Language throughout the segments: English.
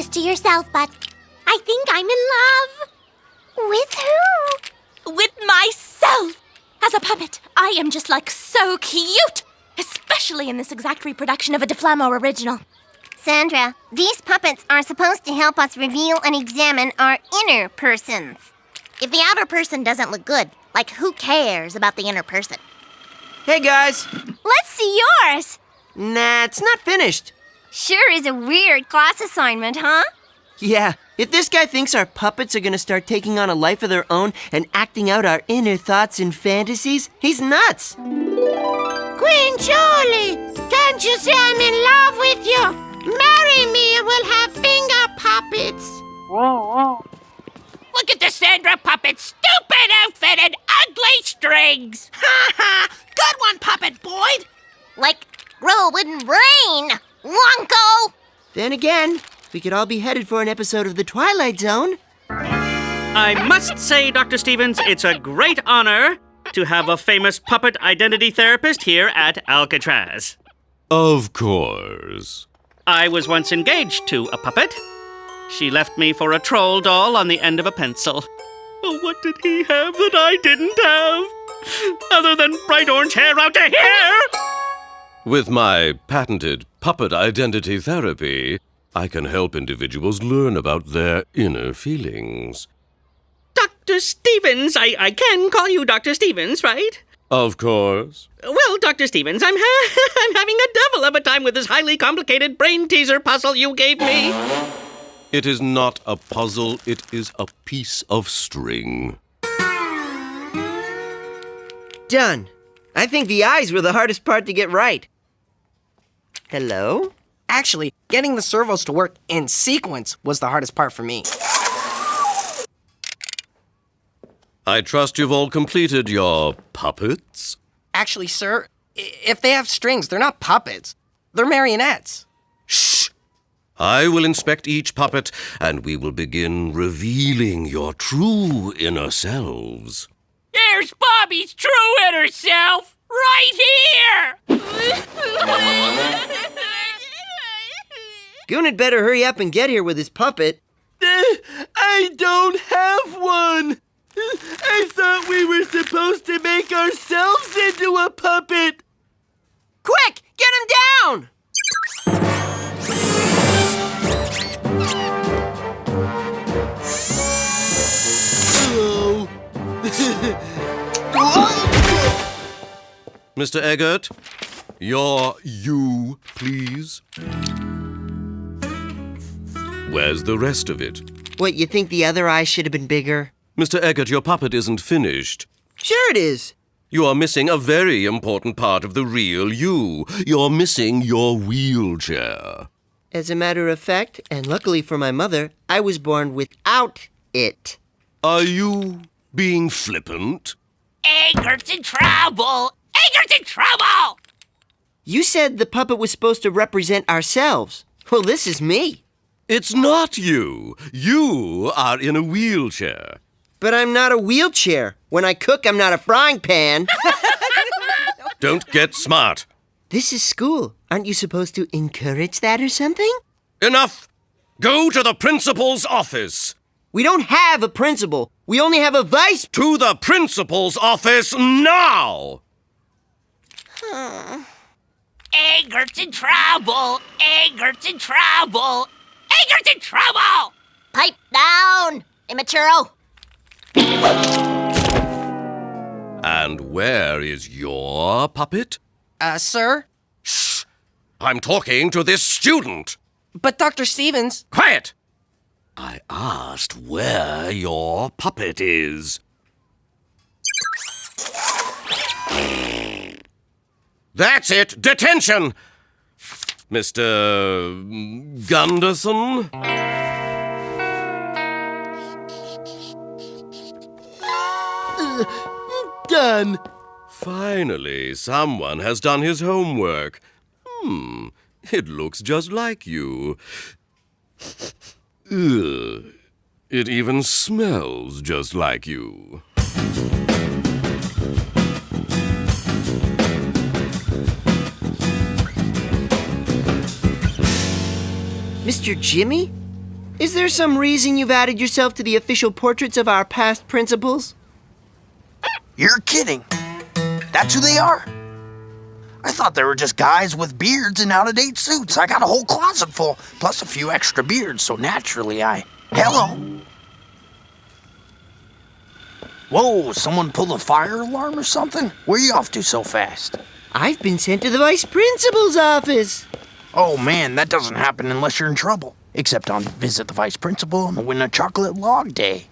this to yourself, but I think I'm in love. With who? With myself. As a puppet, I am just like so cute, especially in this exact reproduction of a DeFlamo original. Sandra, these puppets are supposed to help us reveal and examine our inner persons. If the outer person doesn't look good, like who cares about the inner person? Hey, guys. Let's see yours. Nah, it's not finished. Sure is a weird class assignment, huh? Yeah, if this guy thinks our puppets are gonna start taking on a life of their own and acting out our inner thoughts and fantasies, he's nuts. Queen Julie, can't you say I'm in love with you? Marry me and we'll have finger puppets. Look at the Sandra puppet, stupid outfit and ugly strings. Ha ha! Good one, Puppet Boyd. Like grow a wooden brain, Wonko! Then again, we could all be headed for an episode of The Twilight Zone. I must say, Dr. Stevens, it's a great honor to have a famous puppet identity therapist here at Alcatraz. Of course. I was once engaged to a puppet. She left me for a troll doll on the end of a pencil. Oh, what did he have that I didn't have? Other than bright orange hair out to here! With my patented puppet identity therapy, I can help individuals learn about their inner feelings. Dr. Stevens, I can call you Dr. Stevens, right? Of course. Well, Dr. Stevens, I'm having a devil of a time with this highly complicated brain teaser puzzle you gave me. It is not a puzzle, it is a piece of string. Done. I think the eyes were the hardest part to get right. Hello? Actually, getting the servos to work in sequence was the hardest part for me. I trust you've all completed your puppets? Actually, sir, if they have strings, they're not puppets. They're marionettes. Shh! I will inspect each puppet, and we will begin revealing your true inner selves. Here's Bobby's true inner self, right here! Goon had better hurry up and get here with his puppet. I don't have one! I thought we were supposed to make ourselves into a puppet! Quick, get him down! Hello. Mr. Eggert, your you, please. Where's the rest of it? What, you think the other eye should have been bigger? Mr. Eggert, your puppet isn't finished. Sure it is. You are missing a very important part of the real you. You're missing your wheelchair. As a matter of fact, and luckily for my mother, I was born without it. Are you being flippant? Eggert's in trouble! Eggert's in trouble! You said the puppet was supposed to represent ourselves. Well, this is me. It's not you. You are in a wheelchair. But I'm not a wheelchair. When I cook, I'm not a frying pan. Don't get smart. This is school. Aren't you supposed to encourage that or something? Enough! Go to the principal's office. We don't have a principal. We only have a vice. To the principal's office now! Eggert's in trouble! Eggert's in trouble! Eggert's in trouble! Pipe down, immaturo. And where is your puppet? Sir? Shh! I'm talking to this student. But Dr. Stevens... Quiet! I asked where your puppet is. That's it! Detention! Mr. Gunderson? Done. Finally, someone has done his homework. It looks just like you. Ugh. It even smells just like you. Mr. Jimmy? Is there some reason you've added yourself to the official portraits of our past principals? You're kidding. That's who they are. I thought they were just guys with beards and out-of-date suits. I got a whole closet full, plus a few extra beards, so naturally Hello? Whoa, someone pulled a fire alarm or something? Where you off to so fast? I've been sent to the vice principal's office. Oh man, that doesn't happen unless you're in trouble. Except on Visit the Vice Principal and Win a Chocolate Log Day.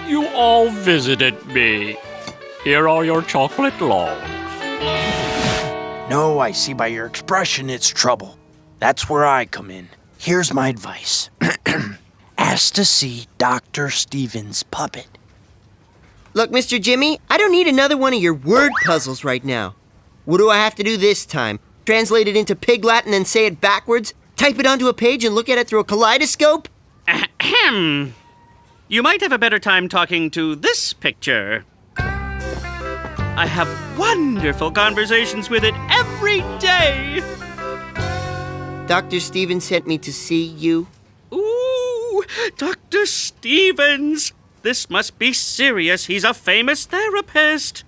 You all visited me. Here are your chocolate logs. No, I see by your expression it's trouble. That's where I come in. Here's my advice. Ask to see Dr. Stevens' puppet. Look, Mr. Jimmy, I don't need another one of your word puzzles right now. What do I have to do this time? Translate it into Pig Latin and say it backwards? Type it onto a page and look at it through a kaleidoscope? Ahem. You might have a better time talking to this picture. I have wonderful conversations with it every day. Dr. Stevens sent me to see you. Ooh, Dr. Stevens. This must be serious. He's a famous therapist.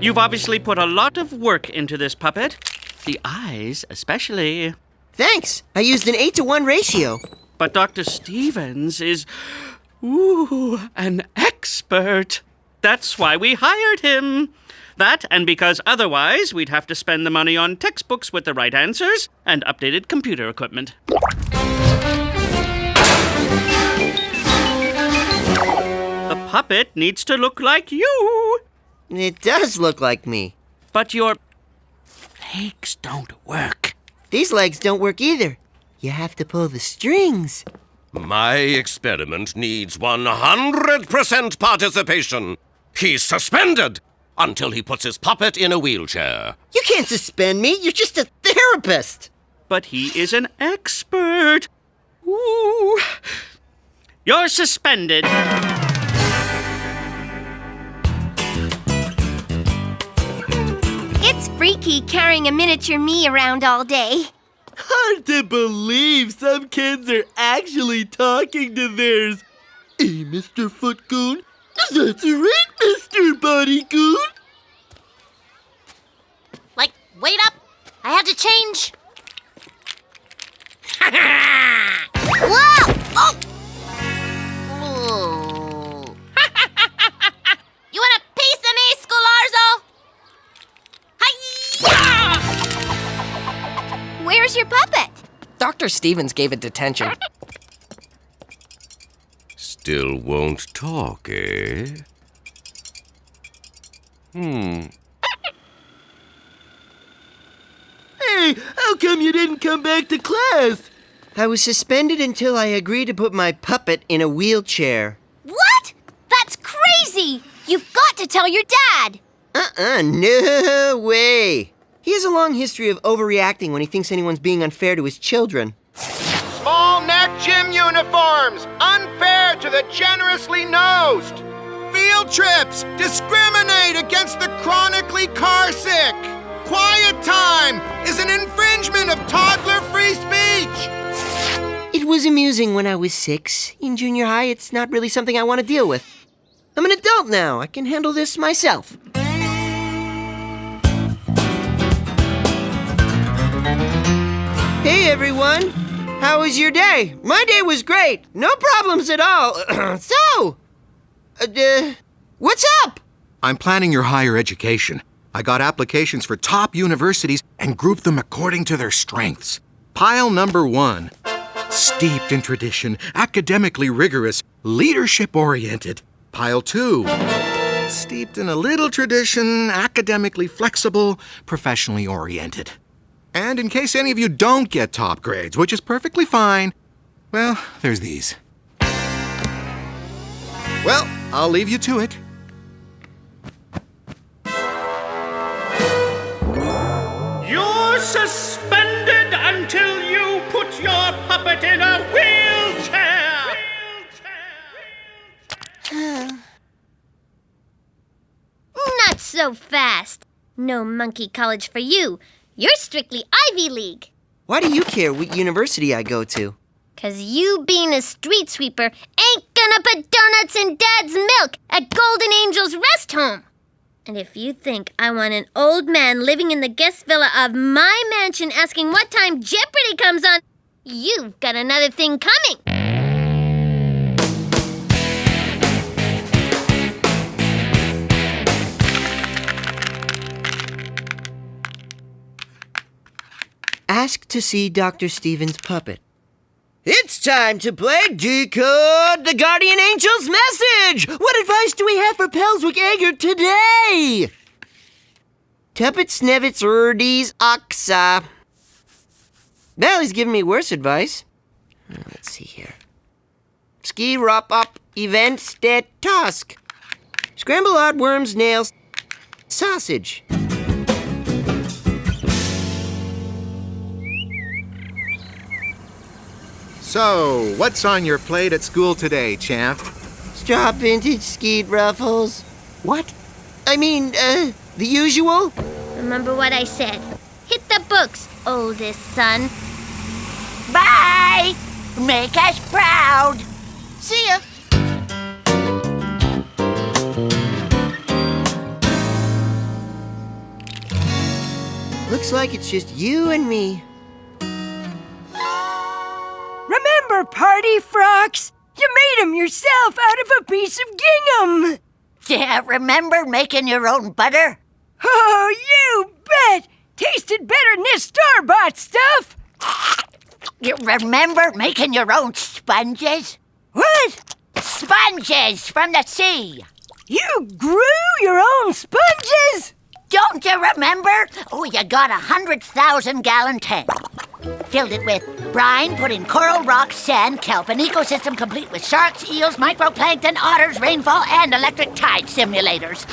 You've obviously put a lot of work into this puppet. The eyes, especially. Thanks. I used an 8-to-1 ratio. But Dr. Stevens is, an expert. That's why we hired him. That, and because otherwise we'd have to spend the money on textbooks with the right answers and updated computer equipment. The puppet needs to look like you. It does look like me. But your legs don't work. These legs don't work either. You have to pull the strings. My experiment needs 100% participation. He's suspended until he puts his puppet in a wheelchair. You can't suspend me. You're just a therapist. But he is an expert. Ooh. You're suspended. It's freaky carrying a miniature me around all day. Hard to believe some kids are actually talking to theirs. Hey, Mr. Footgoon. That's right, Mr. Bodygoon. Like, wait up. I have to change. Whoa! Oh! Ooh. You want a piece of me, Scolarzo? Hi-ya! Where's your puppet? Dr. Stevens gave it detention. Still won't talk, eh? Hey, how come you didn't come back to class? I was suspended until I agreed to put my puppet in a wheelchair. What? That's crazy! You've got to tell your dad! No way. He has a long history of overreacting when he thinks anyone's being unfair to his children. Small neck gym uniforms, unfair to the generously nosed. Field trips, discriminate against the chronically carsick. Quiet time is an infringement of toddler-free speech. It was amusing when I was 6. In junior high, it's not really something I want to deal with. I'm an adult now. I can handle this myself. Hey, everyone. How was your day? My day was great. No problems at all. What's up? I'm planning your higher education. I got applications for top universities and grouped them according to their strengths. Pile number 1, steeped in tradition, academically rigorous, leadership-oriented. Pile 2, steeped in a little tradition, academically flexible, professionally oriented. And in case any of you don't get top grades, which is perfectly fine, well, there's these. Well, I'll leave you to it. You're suspended until you put your puppet in a wheelchair. Not so fast. No monkey college for you. You're strictly Ivy League. Why do you care what university I go to? 'Cause you being a street sweeper ain't gonna put donuts in Dad's milk at Golden Angel's rest home. And if you think I want an old man living in the guest villa of my mansion asking what time Jeopardy comes on, you've got another thing coming. Ask to see Dr. Stevens' puppet. It's time to play Decode the Guardian Angel's Message! What advice do we have for Pelswick Egger today? Tuppet snevits urdies oxa. Bally's giving me worse advice. Let's see here. Ski rop up event stet tusk. Scramble odd worms nails sausage. So, what's on your plate at school today, champ? Straw vintage skeet ruffles. What? I mean, the usual? Remember what I said. Hit the books, oldest son. Bye! Make us proud! See ya! Looks like it's just you and me. Remember Party Frocks? You made 'em yourself out of a piece of gingham. Yeah, remember making your own butter? Oh, you bet! Tasted better than this store-bought stuff. You remember making your own sponges? What? Sponges from the sea! You grew your own sponges? Don't you remember? Oh, you got 100,000-gallon tank. Filled it with brine, put in coral, rocks, sand, kelp, an ecosystem complete with sharks, eels, microplankton, otters, rainfall, and electric tide simulators.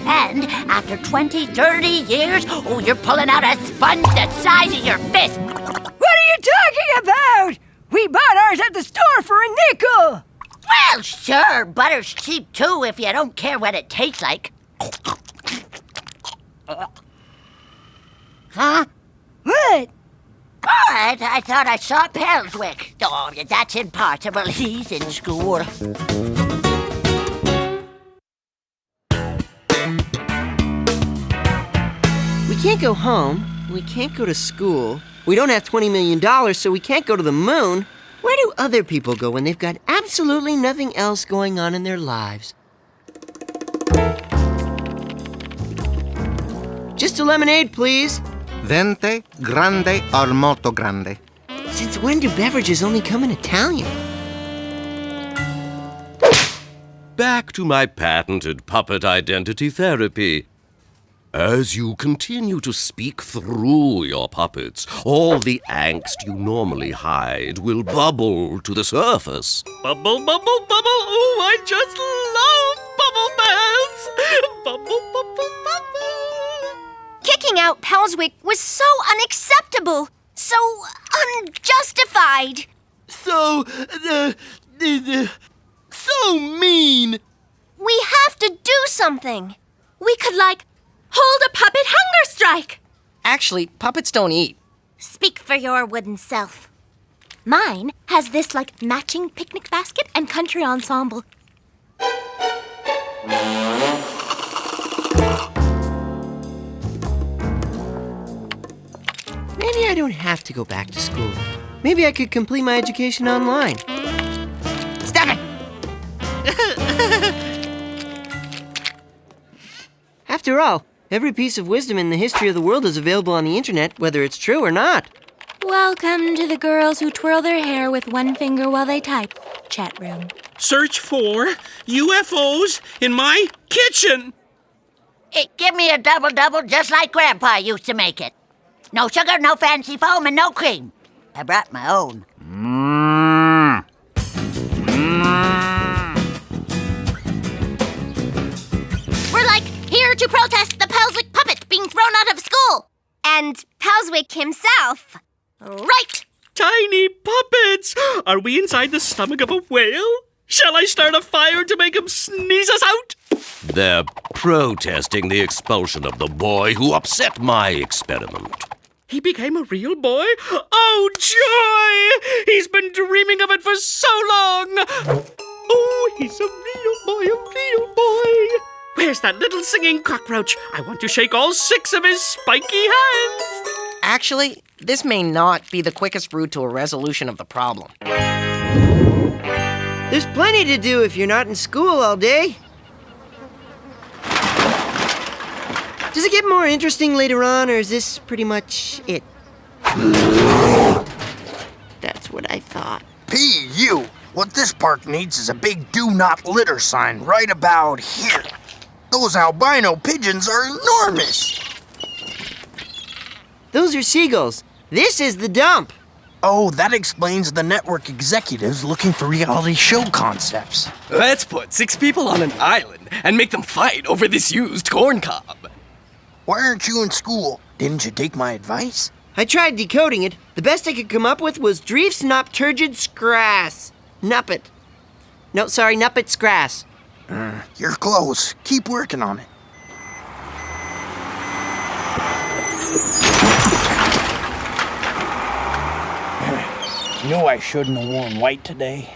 And after 20, 30 years, oh, you're pulling out a sponge the size of your fist. What are you talking about? We bought ours at the store for a nickel. Well, sure, butter's cheap too if you don't care what it tastes like. Huh? What? I thought I saw Pelswick. Oh, that's impossible. He's in school. We can't go home. We can't go to school. We don't have $20 million, so we can't go to the moon. Where do other people go when they've got absolutely nothing else going on in their lives? Just a lemonade, please. Vente, grande or molto grande? Since when do beverages only come in Italian? Back to my patented puppet identity therapy. As you continue to speak through your puppets, all the angst you normally hide will bubble to the surface. Bubble, bubble, bubble. Oh, I just love bubble baths. Bubble, bubble, bubble. Kicking out Pelswick was so unacceptable, so unjustified. So mean. We have to do something. We could, hold a puppet hunger strike. Actually, puppets don't eat. Speak for your wooden self. Mine has this, matching picnic basket and country ensemble. Maybe I don't have to go back to school. Maybe I could complete my education online. Stop it! After all, every piece of wisdom in the history of the world is available on the internet, whether it's true or not. Welcome to the girls who twirl their hair with one finger while they type. Chat room. Search for UFOs in my kitchen. Give me a double-double just like Grandpa used to make it. No sugar, no fancy foam, and no cream. I brought my own. We're here to protest the Pelswick puppet being thrown out of school. And Pelswick himself. Right! Tiny puppets! Are we inside the stomach of a whale? Shall I start a fire to make him sneeze us out? They're protesting the expulsion of the boy who upset my experiment. He became a real boy? Oh, joy! He's been dreaming of it for so long! Oh, he's a real boy. Where's that little singing cockroach? I want to shake all 6 of his spiky hands. Actually, this may not be the quickest route to a resolution of the problem. There's plenty to do if you're not in school all day. Does it get more interesting later on, or is this pretty much it? That's what I thought. P.U. What this park needs is a big do not litter sign right about here. Those albino pigeons are enormous. Those are seagulls. This is the dump. Oh, that explains the network executives looking for reality show concepts. Let's put 6 people on an island and make them fight over this used corn cob. Why aren't you in school? Didn't you take my advice? I tried decoding it. The best I could come up with was Dreefs Nop Turgid Scrass. Nuppet. No, sorry, Nuppet Scrass. You're close. Keep working on it. Knew I shouldn't have worn white today.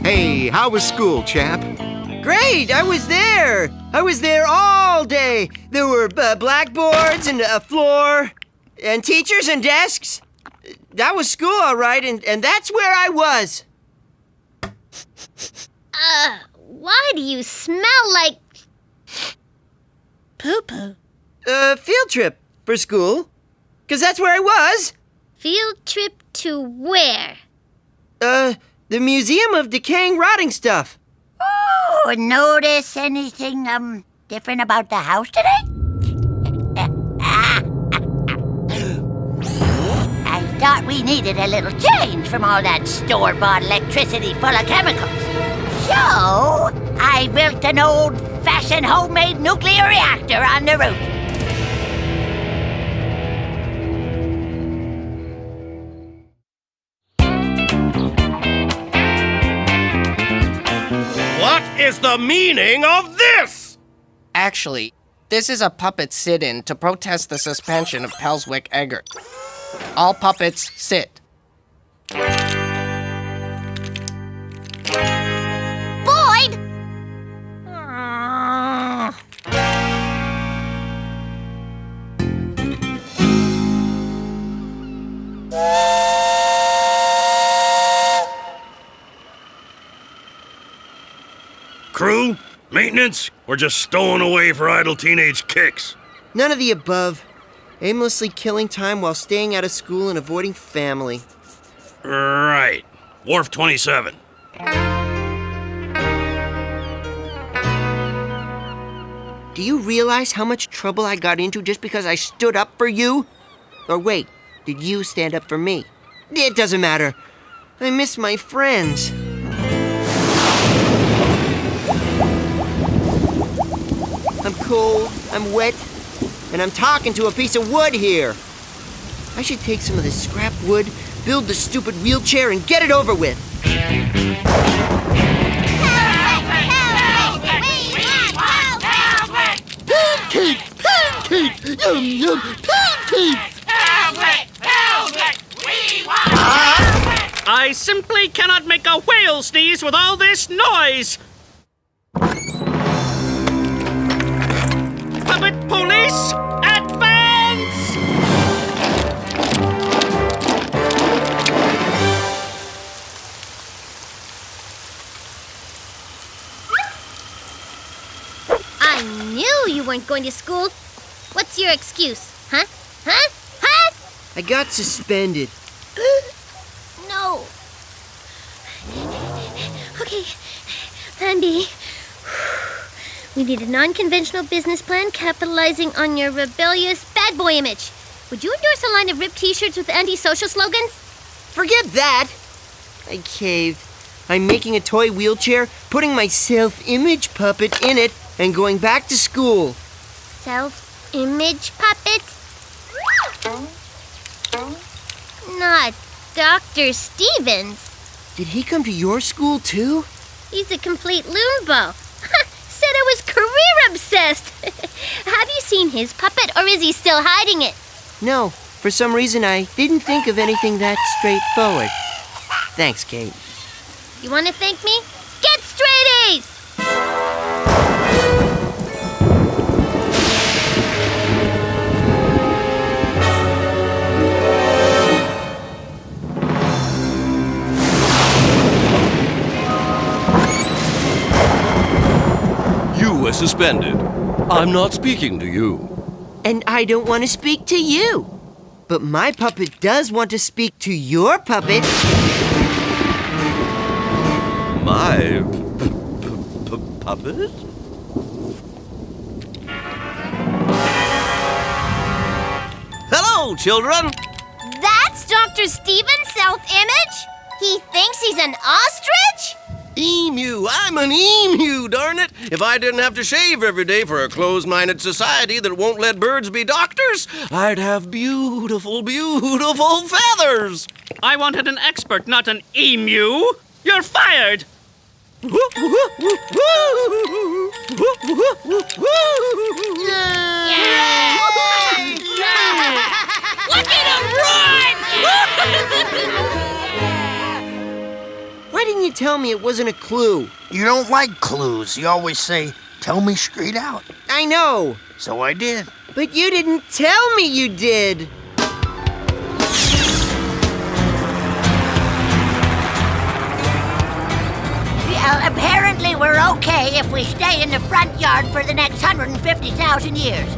Hey, how was school, chap? Great, I was there. I was there all day. There were blackboards and a floor and teachers and desks. That was school, all right, and that's where I was. Why do you smell like poo-poo? Field trip for school. 'Cause that's where I was. Field trip to where? The Museum of Decaying Rotting Stuff. Oh, notice anything, different about the house today? I thought we needed a little change from all that store-bought electricity full of chemicals. So, I built an old-fashioned homemade nuclear reactor on the roof. What is the meaning of this? Actually, this is a puppet sit-in to protest the suspension of Pelswick Eggert. All puppets sit. Boyd! Crew? Maintenance? Or just stowing away for idle teenage kicks? None of the above. Aimlessly killing time while staying out of school and avoiding family. Right. Wharf 27. Do you realize how much trouble I got into just because I stood up for you? Or wait, did you stand up for me? It doesn't matter. I miss my friends. I'm cold, I'm wet, and I'm talking to a piece of wood here. I should take some of this scrap wood, build the stupid wheelchair, and get it over with. Pancakes! Pancakes! Yum, yum! Pancakes! I simply cannot make a whale sneeze with all this noise! Puppet police, advance! I knew you weren't going to school. What's your excuse? Huh? Huh? Huh? I got suspended. No. Okay, plan B. We need a non-conventional business plan capitalizing on your rebellious bad boy image. Would you endorse a line of ripped t-shirts with anti-social slogans? Forget that! I caved. I'm making a toy wheelchair, putting my self-image puppet in it, and going back to school. Self-image puppet? Not Dr. Stevens? Did he come to your school too? He's a complete loonbo. Said I was career obsessed. Have you seen his puppet, or is he still hiding it? No, for some reason I didn't think of anything that straightforward. Thanks, Kate. You want to thank me? Get straight A's! You are suspended. I'm not speaking to you. And I don't want to speak to you. But my puppet does want to speak to your puppet. My puppet? Hello, children! That's Dr. Stevens' self-image? He thinks he's an ostrich? Emu! I'm an emu, darn it! If I didn't have to shave every day for a closed-minded society that won't let birds be doctors, I'd have beautiful, beautiful feathers! I wanted an expert, not an emu! You're fired! Look at him run! Why didn't you tell me it wasn't a clue? You don't like clues. You always say, tell me straight out. I know. So I did. But you didn't tell me you did. Apparently we're okay if we stay in the front yard for the next 150,000 years.